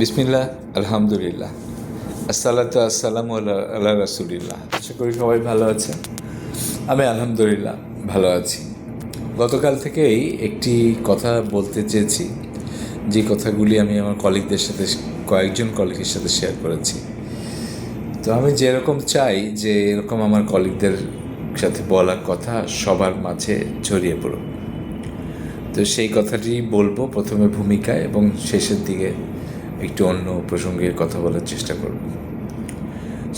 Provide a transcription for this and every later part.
বিসমিল্লাহ, আলহামদুলিল্লাহ, আসসালাতু আসসালামু আলা রাসূলিল্লাহ। আশা করি সবাই ভালো আছে। আমি আলহামদুলিল্লাহ ভালো আছি। গতকাল থেকেই একটি কথা বলতে চেয়েছি, যে কথাগুলি আমি আমার কলিগদের সাথে, কয়েকজন কলিগের সাথে শেয়ার করেছি। তো আমি যেরকম চাই যে এরকম আমার কলিগদের সাথে বলা কথা সবার মাঝে ছড়িয়ে পড়ুক। তো সেই কথাটি বলবো প্রথমে ভূমিকায়, এবং শেষের দিকে একটু অন্য প্রসঙ্গের কথা বলার চেষ্টা করব।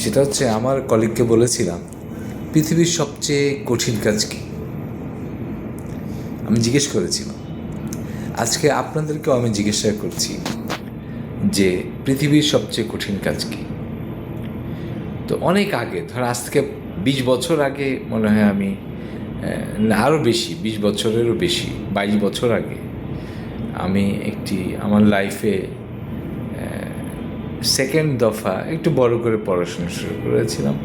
সেটা হচ্ছে, আমার কলিগকে বলেছিলাম, পৃথিবীর সবচেয়ে কঠিন কাজ কী? আমি জিজ্ঞেস করেছিলাম। আজকে আপনাদেরকেও আমি জিজ্ঞাসা করছি যে পৃথিবীর সবচেয়ে কঠিন কাজ কী? তো অনেক আগে, ধর আজ থেকে 20 বছর আগে মনে হয় আমি, না আরও বেশি, 20 বছরেরও বেশি, 22 বছর আগে আমি আমার লাইফে সেকেন্ড দফা একটু বড় করে পড়াশোনা শুরু করেছিলাম।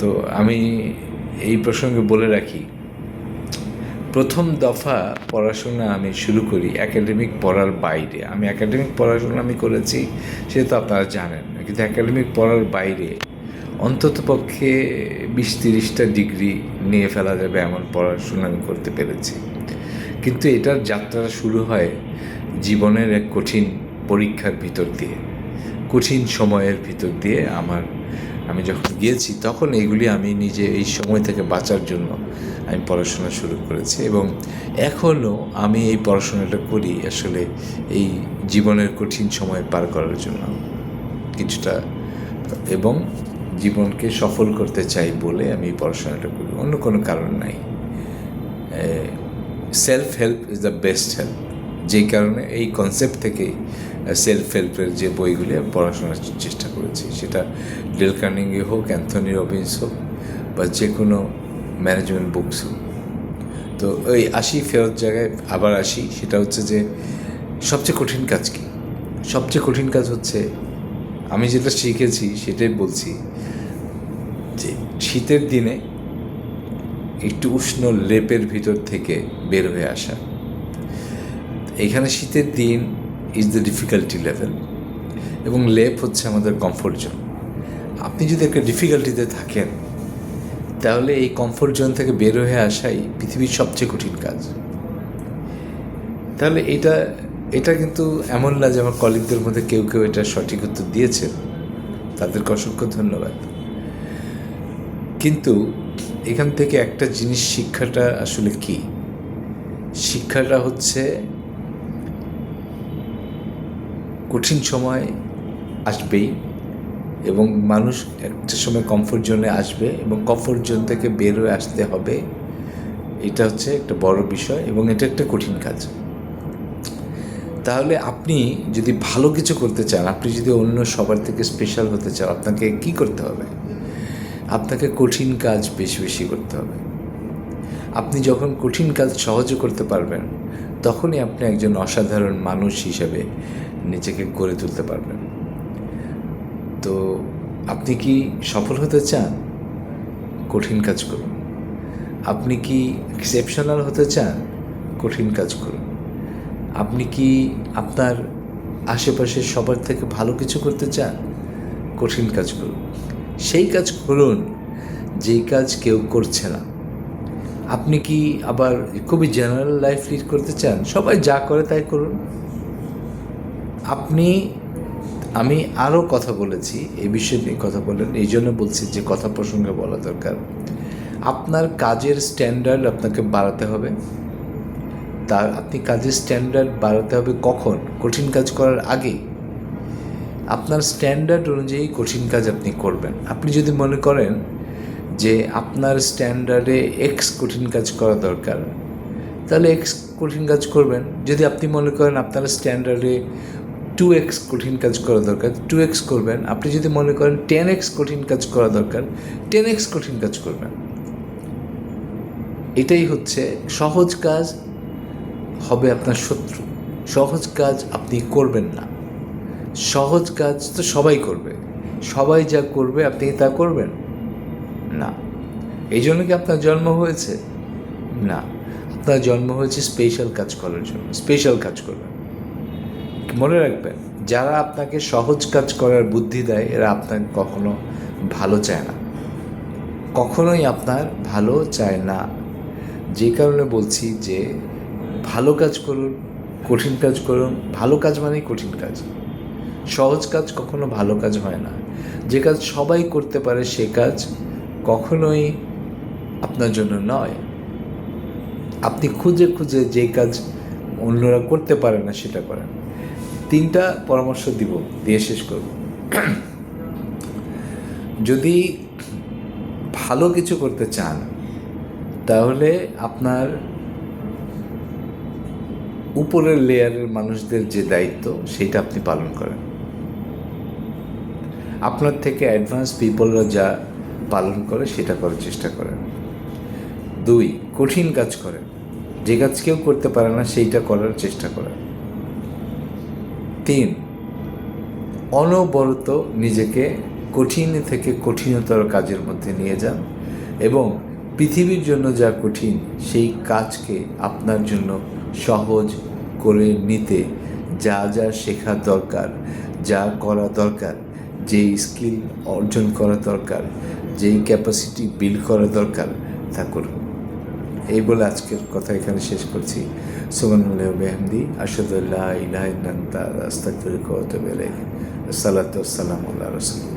তো আমি এই প্রসঙ্গে বলে রাখি, প্রথম দফা পড়াশোনা আমি শুরু করি একাডেমিক পড়ার বাইরে। আমি একাডেমিক পড়াশোনা করেছি, সেটা তো আপনারা জানেন, কিন্তু একাডেমিক পড়ার বাইরে অন্ততপক্ষে 20-30টা ডিগ্রি নিয়ে ফেলা যাবে এমন পড়াশোনা আমি করতে পেরেছি। কিন্তু এটার যাত্রা শুরু হয় জীবনের এক কঠিন পরীক্ষার ভিতর দিয়ে, কঠিন সময়ের ভিতর দিয়ে। আমি যখন গিয়েছি তখন এইগুলি আমি নিজে এই সময় থেকে বাঁচার জন্য আমি পড়াশোনা শুরু করেছি, এবং এখনও আমি এই পড়াশোনাটা করি আসলে এই জীবনের কঠিন সময় পার করার জন্য কিছুটা, এবং জীবনকে সফল করতে চাই বলে আমি এই পড়াশোনাটা করি, অন্য কোনো কারণ নাই। Self help is the best help, যেই কারণে এই কনসেপ্ট থেকেই সেলফ হেল্পের যে বইগুলি আমি পড়াশোনার চেষ্টা করেছি, সেটা ডেল কার্নেগি হোক, অ্যান্থনি রবিন্স হোক, বা যে কোনো ম্যানেজমেন্ট বুকস হোক। তো ওই ফেরত জায়গায় আবার আসি, সেটা হচ্ছে যে সবচেয়ে কঠিন কাজ কী? সবচেয়ে কঠিন কাজ হচ্ছে, আমি যেটা শিখেছি সেটাই বলছি, যে শীতের দিনে একটু উষ্ণ লেপের ভিতর থেকে বের হয়ে আসা। এখানে শীতের দিন ইজ দ্য ডিফিকাল্টি লেভেল, এবং লেপ হচ্ছে আমাদের কমফোর্ট জোন। আপনি যদি একটা ডিফিকাল্টিতে থাকেন, তাহলে এই কমফোর্ট জোন থেকে বের হয়ে আসাই পৃথিবীর সবচেয়ে কঠিন কাজ। তাহলে এটা কিন্তু এমন না যে আমার কলিগদের মধ্যে কেউ কেউ এটা সঠিক উত্তর দিয়েছেন, তাদেরকে অসংখ্য ধন্যবাদ। কিন্তু এখান থেকে একটা জিনিস, শিক্ষাটা আসলে কি? শিক্ষাটা হচ্ছে, কঠিন সময় আসবেই, এবং মানুষ একটা সময় কমফোর্ট জোনে আসবে, এবং কমফোর্ট জোন থেকে বের হয়ে আসতে হবে। এটা হচ্ছে একটা বড় বিষয়, এবং এটা একটা কঠিন কাজ। তাহলে আপনি যদি ভালো কিছু করতে চান, আপনি যদি অন্য সবার থেকে স্পেশাল হতে চান, আপনাকে কি করতে হবে? আপনাকে কঠিন কাজ বেশি বেশি করতে হবে। আপনি যখন কঠিন কাজ সহজে করতে পারবেন, তখনই আপনি একজন অসাধারণ মানুষ হিসেবে নিজেকে গড়ে তুলতে পারবেন। তো আপনি কি সফল হতে চান? কঠিন কাজ করুন। আপনি কি এক্সেপশনাল হতে চান? কঠিন কাজ করুন। আপনি কি আপনার আশেপাশে সবার থেকে ভালো কিছু করতে চান? কঠিন কাজ করুন। সেই কাজ করুন যেই কাজ কেউ করছে না। আপনি কি আবার খুবই জেনারেল লাইফ লিড করতে চান? সবাই যা করে তাই করুন। আমি আরও কথা বলেছি, এই বিষয়ে নিয়ে কথা বলেন, এই জন্য বলছি যে কথা প্রসঙ্গে বলা দরকার। আপনার কাজের স্ট্যান্ডার্ড আপনাকে বাড়াতে হবে। আপনি কাজের স্ট্যান্ডার্ড বাড়াতে হবে কখন? কঠিন কাজ করার আগে। আপনার স্ট্যান্ডার্ড অনুযায়ী কঠিন কাজ আপনি করবেন। আপনি যদি মনে করেন যে আপনার স্ট্যান্ডার্ডে এক্স কঠিন কাজ করা দরকার, তাহলে এক্স কঠিন কাজ করবেন। যদি আপনি মনে করেন আপনার স্ট্যান্ডার্ডে 2x কঠিন কাজ করা দরকার, 2x করবেন। আপনি যদি মনে করেন 10x কঠিন কাজ করা দরকার, 10x কঠিন কাজ করবেন। এটাই হচ্ছে, সহজ কাজ হবে আপনার শত্রু। সহজ কাজ আপনি করবেন না। সহজ কাজ তো সবাই করবে, সবাই যা করবে আপনি তা করবেন না। এই জন্য কি আপনার জন্ম হয়েছে? না, আপনার জন্ম হয়েছে স্পেশাল কাজ করার জন্য। স্পেশাল কাজ করবেন। মনে রাখবেন, যারা আপনাকে সহজ কাজ করার বুদ্ধি দেয় এরা আপনাকে কখনো ভালো চায় না, কখনোই আপনার ভালো চায় না। যে কারণে বলছি যে ভালো কাজ করুন, কঠিন কাজ করুন। ভালো কাজ মানেই কঠিন কাজ, সহজ কাজ কখনো ভালো কাজ হয় না। যে কাজ সবাই করতে পারে সে কাজ কখনোই আপনার জন্য নয়। আপনি খুঁজে খুঁজে যে কাজ অন্যরা করতে পারে না সেটা করেন। 3টা পরামর্শ দিয়ে শেষ করব। যদি ভালো কিছু করতে চান তাহলে আপনার উপরের লেয়ারের মানুষদের যে দায়িত্ব সেটা আপনি পালন করেন। আপনার থেকে অ্যাডভান্স পিপলরা যা পালন করে সেটা করার চেষ্টা করেন। 2, কঠিন কাজ করেন, যে কাজ কেউ করতে পারে না সেইটা করার চেষ্টা করেন। 3, অনবরত নিজেকে কঠিন থেকে কঠিনতর কাজের মধ্যে নিয়ে যান এবং পৃথিবীর জন্য যা কঠিন সেই কাজকে আপনার জন্য সহজ করে নিতে যা যা শেখা দরকার, যা করা দরকার, যেই স্কিল অর্জন করা দরকার, যেই ক্যাপাসিটি বিল্ড করা দরকার তা করুন। এই বলে আজকের কথা এখানে শেষ করছি। সুবহানাল্লাহি ওয়া বিহামদিহি, আশহাদু আল্লা ইলাহা ইল্লা আনতা, আস্তাগফিরুকা ওয়া আতুবু ইলাইক। আসসালাতু ওয়াসসালামু আলা রাসূলিল্লাহ।